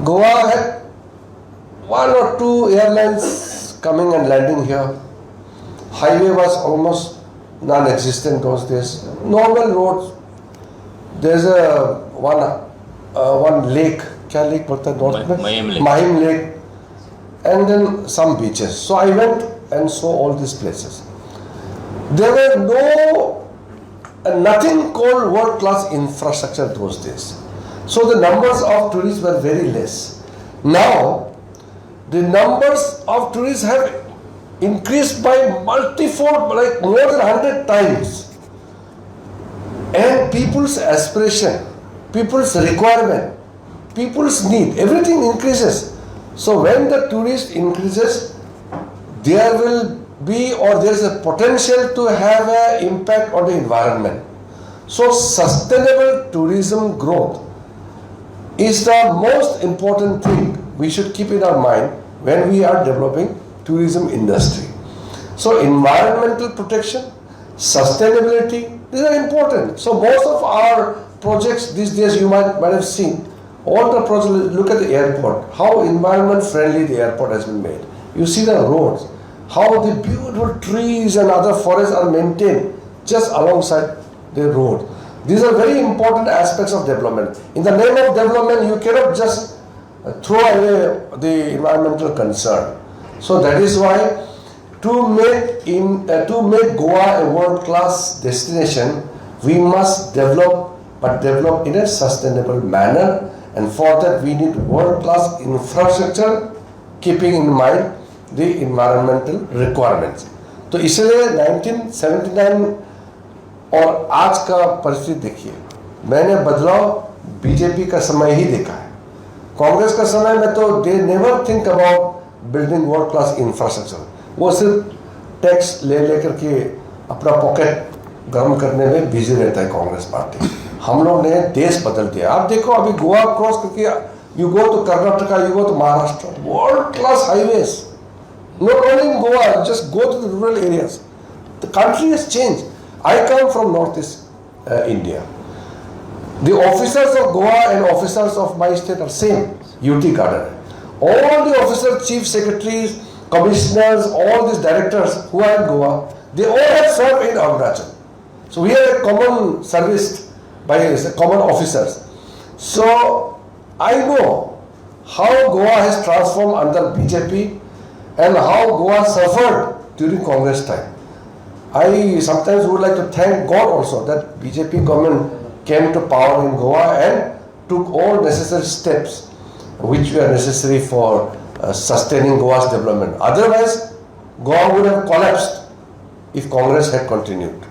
Goa had one or two airlines coming and landing here. Highway was almost non-existent those days. Normal roads. There's one lake. क्या lake बोलता है north में? Mahim Lake. And then some beaches. So I went and saw all these places. There were nothing called world-class infrastructure those days. So the numbers of tourists were very less. Now, the numbers of tourists have increased by multifold, like more than 100 times. And people's aspiration, people's requirement, people's need, everything increases. So when the tourist increases, there will be or there is a potential to have an impact on the environment. So sustainable tourism growth is the most important thing we should keep in our mind when we are developing tourism industry. So environmental protection, sustainability, these are important. So most of our projects these days you might have seen, all the projects, look at the airport, how environment friendly the airport has been made. You see the roads, how the beautiful trees and other forests are maintained just alongside the road. These are very important aspects of development. In the name of development, you cannot just throw away the environmental concern. So that is why to make Goa a world-class destination, we must develop in a sustainable manner, and for that we need world-class infrastructure, keeping in mind the environmental requirements. तो इसलिए 1979 और आज का परिस्थिति देखिए, मैंने बदलाव BJP का समय ही देखा है. कांग्रेस का समय में तो they never think about building world class infrastructure. वो सिर्फ टैक्स ले लेकर के अपना पॉकेट गर्म करने में बिजी रहता है कांग्रेस पार्टी. हम लोग ने देश बदल दिया. आप देखो अभी गोवा क्रॉस करके you go to Karnataka, you go to Maharashtra, world class highways. Not only in Goa, just go to the rural areas. The country has changed. I come from Northeast India. The officers of Goa and officers of my state are same, UT cadre. All the officers, chief secretaries, commissioners, all these directors who are in Goa, they all have served in Arunachal. So we are a common service by common officers. So I know how Goa has transformed under BJP and how Goa suffered during Congress time. I sometimes would like to thank God also that BJP government came to power in Goa and took all necessary steps which were necessary for sustaining Goa's development. Otherwise, Goa would have collapsed if Congress had continued.